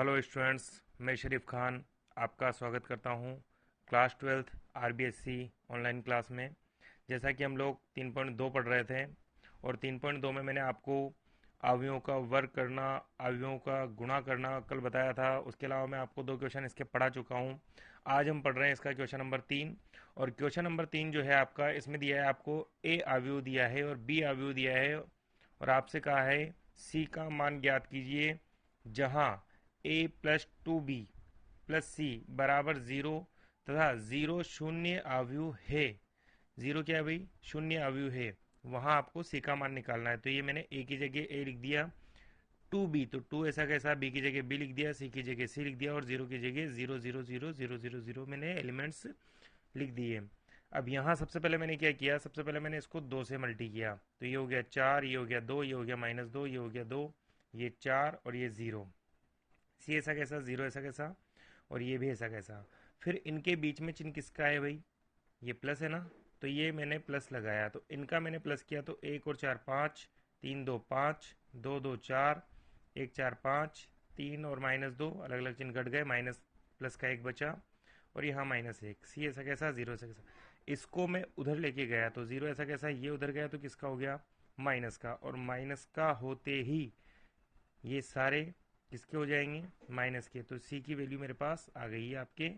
Hello students, मैं शरीफ खान आपका स्वागत करता हूं class 12th RBSC online class में। जैसा कि हम लोग 3.2 पढ़ रहे थे और 3.2 में मैंने आपको अवयवों का वर्ग करना, अवयवों का गुणा करना कल बताया था। उसके अलावा मैं आपको दो क्वेश्चन इसके पढ़ा चुका हूं। आज हम पढ़ रहे हैं इसका क्वेश्चन नंबर 3। और क्वेश्चन नंबर 3 जो है आपका, इसमें दिया है आपको ए अवयव दिया है और बी अवयव दिया है और आपसे कहा है सी का मान ज्ञात कीजिए जहां ए प्लस टू बी प्लस सी बराबर जीरो तथा जीरो शून्य अवयव है। जीरो क्या है भाई? शून्य अवयव है। वहां आपको सी का मान निकालना है। तो ये मैंने ए की जगह ए लिख दिया, टू बी तो टू ऐसा कैसा, बी की जगह बी लिख दिया, सी की जगह सी लिख दिया और जीरो की जगह zero zero zero zero zero zero मैंने एलिमेंट्स लिख दिए। अब यहाँ सबसे पहले मैंने क्या किया, सबसे पहले मैंने इसको दो से मल्टी किया। तो ये हो गया चार, ये हो गया दो, ये हो गया माइनस दो, ये हो गया दो, ये चार और ये जीरो। सी ऐसा कैसा, जीरो ऐसा कैसा और ये भी ऐसा कैसा। फिर इनके बीच में चिन्ह किसका है भाई? ये प्लस है ना, तो ये मैंने प्लस लगाया। तो इनका मैंने प्लस किया तो एक और चार पाँच, तीन दो पाँच, दो दो चार, एक चार पाँच, तीन और माइनस दो, अलग अलग चिन्ह घट गए, माइनस प्लस का एक बचा और यहाँ माइनस एक। सी ऐसा कैसा, जीरो ऐसा कैसा। इसको मैं उधर लेके गया तो जीरो ऐसा कैसा, ये उधर गया तो किसका हो गया? माइनस का। और माइनस का होते ही ये सारे किसके हो जाएंगे? माइनस के। तो सी की वैल्यू मेरे पास आ गई है, आपके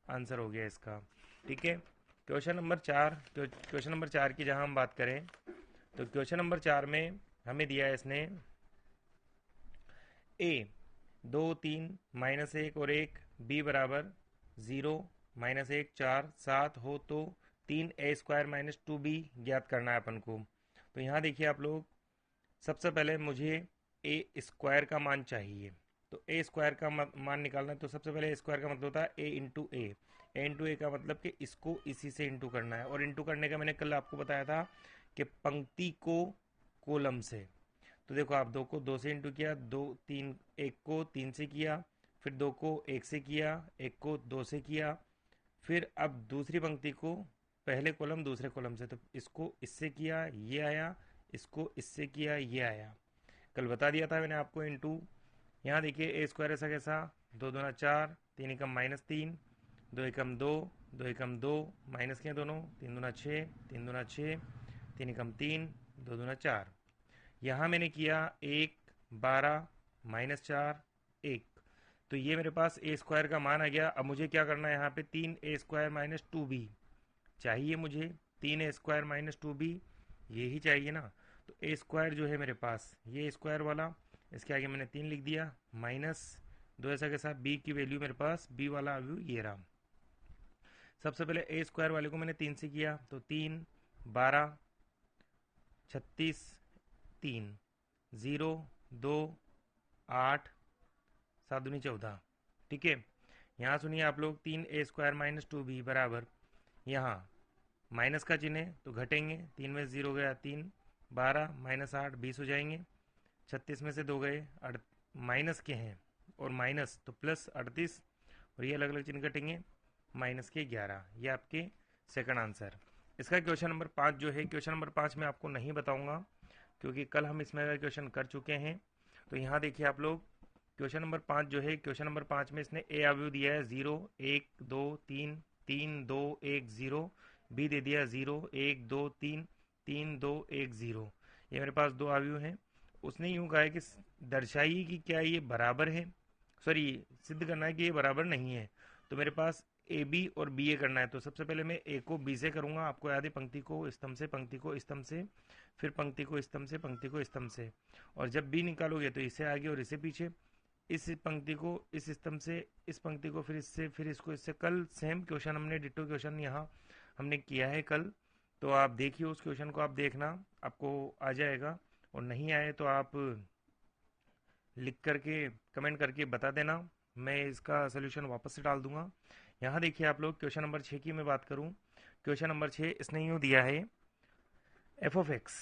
आंसर हो गया इसका। ठीक है। क्वेश्चन नंबर चार की जहां हम बात करें तो क्वेश्चन नंबर चार में हमें दिया है इसने ए दो तीन माइनस एक और एक, बी बराबर जीरो माइनस एक चार सात हो तो तीन ए स्क्वायर माइनस टू बी ज्ञात करना है अपन को। तो यहाँ देखिए आप लोग, सबसे पहले मुझे ए स्क्वायर का मान चाहिए। तो ए स्क्वायर का मान निकालना है तो सबसे पहले ए स्क्वायर का मतलब होता है ए इंटू ए। ए इंटू ए का मतलब कि इसको इसी से इंटू करना है। और इंटू करने का मैंने कल आपको बताया था कि पंक्ति को कॉलम से। तो देखो, आप दो को दो से इंटू किया, दो तीन, एक को तीन से किया, फिर दो को एक से किया, एक को दो से किया, फिर अब दूसरी पंक्ति को पहले कॉलम दूसरे कॉलम से, तो इसको इससे किया ये आया, इसको इससे किया ये आया। कल बता दिया था मैंने आपको इंटू। यहाँ देखिए ए स्क्वायर ऐसा कैसा, दो दूना चार, तीन एकम माइनस तीन, दो एकम दो, दो एकम दो, माइनस के दोनों, तीन दूना छः, तीन दूना छः, तीन एकम तीन, दो दूना चार। यहाँ मैंने किया एक, बारह, माइनस चार, एक। तो ये मेरे पास ए स्क्वायर का मान आ गया। अब मुझे क्या करना है, यहाँ पे तीन ए स्क्वायर माइनस टू बी चाहिए मुझे। तीन ए स्क्वायर माइनस टू बी ये ही चाहिए ना। तो ए स्क्वायर जो है मेरे पास, ये स्क्वायर वाला, इसके आगे मैंने तीन लिख दिया, माइनस दो ऐसा के साथ बी की वैल्यू मेरे पास, बी वाला अव्यू ये रहा। सबसे पहले ए स्क्वायर वाले को मैंने तीन से किया तो तीन, बारह, छत्तीस, तीन, ज़ीरो, दो, आठ, सात दूनी चौदह। ठीक है। यहाँ सुनिए आप लोग, तीन ए स्क्वायर माइनस टू बी बराबर, यहाँ माइनस का चिन्ह है तो घटेंगे, तीन में जीरो गया तीन, बारह माइनस आठ, बीस हो जाएंगे। छत्तीस में से दो गए, माइनस के हैं और माइनस तो प्लस अड़तीस, और ये अलग अलग चिन्ह कटेंगे, माइनस के ग्यारह। ये आपके सेकंड आंसर। इसका क्वेश्चन नंबर पाँच जो है, क्वेश्चन नंबर पाँच में आपको नहीं बताऊंगा क्योंकि कल हम इसमें क्वेश्चन कर चुके हैं। तो यहाँ देखिए आप लोग, क्वेश्चन नंबर पाँच जो है, क्वेश्चन नंबर पाँच में इसने ए अवयव दिया है जीरो एक दो तीन, तीन दो एक जीरो, बी दे दिया जीरो एक दो तीन, तीन दो एक जीरो। ये मेरे पास दो अवयव हैं। उसने यूं कहा है कि दर्शाइए कि क्या ये बराबर है, सॉरी सिद्ध करना है कि ये बराबर नहीं है। तो मेरे पास ए बी और बी ए करना है। तो सबसे पहले मैं ए को बी से करूंगा, आपको याद है पंक्ति को स्तंभ से, पंक्ति को स्तंभ से, फिर पंक्ति को स्तंभ से, पंक्ति को स्तंभ से। और जब बी निकालोगे तो इससे आगे और इससे पीछे, इस पंक्ति को इस स्तंभ से, इस पंक्ति को फिर इससे, फिर इसको इससे। कल सेम क्वेश्चन हमने डिटो क्वेश्चन यहाँ हमने किया है कल। तो आप देखिए उस क्वेश्चन को, आप देखना आपको आ जाएगा। और नहीं आए तो आप लिख करके कमेंट करके बता देना, मैं इसका सोल्यूशन वापस से डाल दूंगा। यहाँ देखिए आप लोग, क्वेश्चन नंबर छः की मैं बात करूँ, क्वेश्चन नंबर छः इसने यूँ दिया है एफ ऑफ एक्स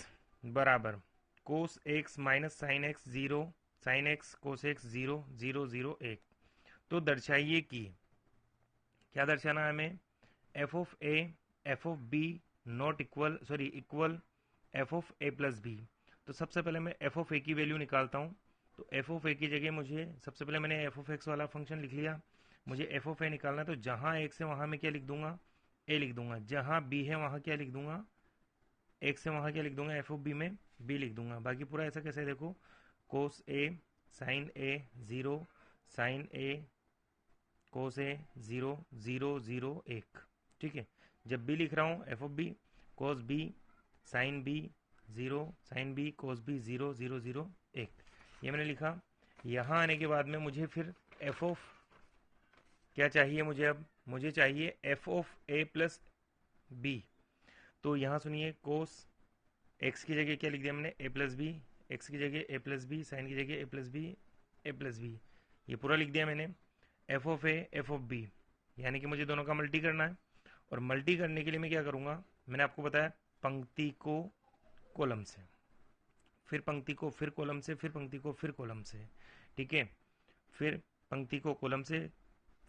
बराबर cos x minus sine x zero, sine x cos x zero zero zero एक। तो दर्शाइए कि, क्या दर्शाना है हमें? F of a, f of b not equal, sorry equal f of a plus b. तो सबसे पहले मैं एफ ऑफ ए की वैल्यू निकालता हूँ। तो एफ ऑफ ए की जगह मुझे सबसे पहले मैंने एफ ऑफ एक्स वाला फंक्शन लिख लिया, मुझे एफ ऑफ ए निकालना है, तो जहाँ एक्स है वहाँ मैं क्या लिख दूंगा, ए लिख दूंगा, जहाँ बी है वहाँ क्या लिख दूंगा, एक्स है वहाँ क्या लिख दूंगा, एफ ऑफ बी में बी लिख दूंगा। बाकी पूरा ऐसा कैसे देखो, कोस ए साइन ए 0, साइन ए कोस ए 0 0 0 1, ठीक है। जब बी लिख रहा हूँ f of b, cos b sine b 0, sine b cos b 0 0 0 1, ये मैंने लिखा। यहाँ आने के बाद में मुझे फिर एफ ऑफ क्या चाहिए, मुझे अब मुझे चाहिए f of a plus b. तो यहाँ सुनिए, कोस एक्स की जगह क्या लिख दिया मैंने, ए प्लस बी, एक्स की जगह ए प्लस बी, साइन की जगह a plus b, a plus b, ये पूरा लिख दिया मैंने। F of a f of b, यानी कि मुझे दोनों का मल्टी करना है, और मल्टी करने के लिए मैं क्या करूँगा, मैंने आपको बताया पंक्ति को कॉलम से, फिर पंक्ति को फिर कॉलम से, फिर पंक्ति को फिर कॉलम से, ठीक है। फिर पंक्ति को कॉलम से,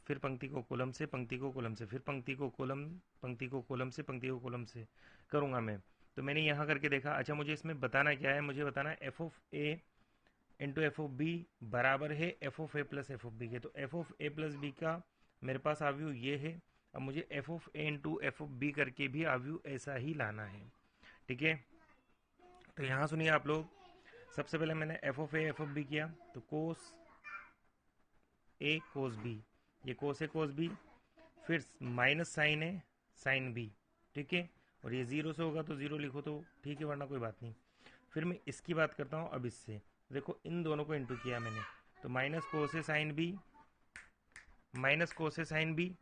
फिर पंक्ति को कॉलम से, पंक्ति को कॉलम से, फिर पंक्ति को कॉलम, पंक्ति को कॉलम से, पंक्ति को कॉलम से करूँगा मैं। तो मैंने यहाँ करके देखा, अच्छा मुझे इसमें बताना क्या है, मुझे बताना है f of a into f of b बराबर है f of a plus f of b के। तो f of a plus b का मेरे पास आव्यू ये है, अब मुझे f of a into f of b करके भी आव्यू ऐसा ही लाना है, ठीक है। तो यहाँ सुनिए आप लोग, सबसे पहले मैंने f of a f of b किया, तो कोस ए कोस बी, ये कोस ए कोस बी, फिर minus sine a sine b, ठीक है। और ये 0 से होगा तो 0 लिखो तो ठीक है, वरना कोई बात नहीं। फिर मैं इसकी बात करता हूँ अब इससे, देखो इन दोनों को इंटू किया मैंने, तो माइनस कोस ए साइन बी, माइनस कोस ए साइन बी,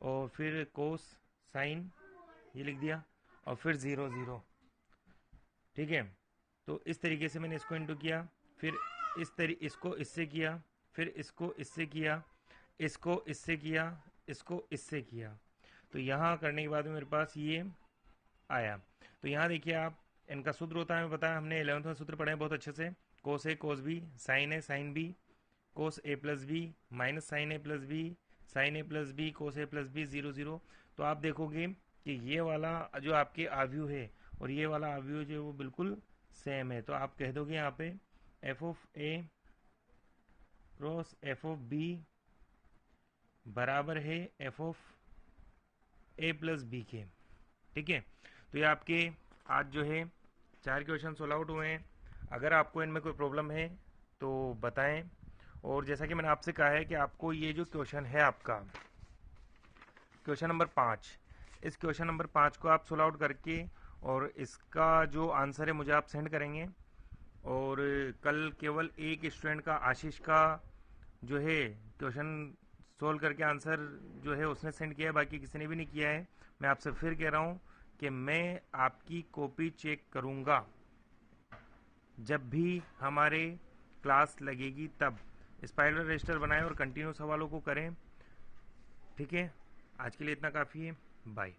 और फिर कोस साइन ये लिख दिया, और फिर 0 0, ठीक है। तो इस तरीके से मैंने इसको इंटू किया, फिर इसको इससे किया, फिर इसको इससे किया, इसको इससे किया, इसको इससे किया। तो यहाँ करने के बाद में मेरे पास ये आया। तो यहाँ देखिए आप, इनका सूत्र होता है, हमें पता है, हमने 11th में सूत्र पढ़े हैं बहुत अच्छे से, कोस a cos b, sign a sine b, cos A plus B, minus sine A plus B, sign A plus B, cos A plus B 0 0। तो आप देखोगे कि ये वाला जो आपके आव्यू है और ये वाला आव्यू जो है वो बिल्कुल सेम है। तो आप कह दोगे यहाँ पे f of a cross f of b बराबर है f of a plus b के, ठीक है। तो ये आपके आज जो है 4 क्वेश्चन सोल्व आउट हुए हैं। अगर आपको इनमें कोई प्रॉब्लम है तो बताएं, और जैसा कि मैंने आपसे कहा है कि आपको ये जो क्वेश्चन है आपका क्वेश्चन नंबर 5, इस क्वेश्चन नंबर 5 को आप सोल्व आउट करके और इसका जो आंसर है मुझे आप सेंड करेंगे। और कल केवल एक स्टूडेंट का, आशीष का जो है क्वेश्चन सोल्व करके आंसर जो है उसने सेंड किया है, बाकी किसी ने भी नहीं किया है। मैं आपसे फिर कह रहा हूँ कि मैं आपकी कॉपी चेक करूँगा जब भी हमारे क्लास लगेगी, तब स्पाइरल रजिस्टर बनाएं और कंटिन्यू सवालों को करें, ठीक है। आज के लिए इतना काफ़ी है, बाय।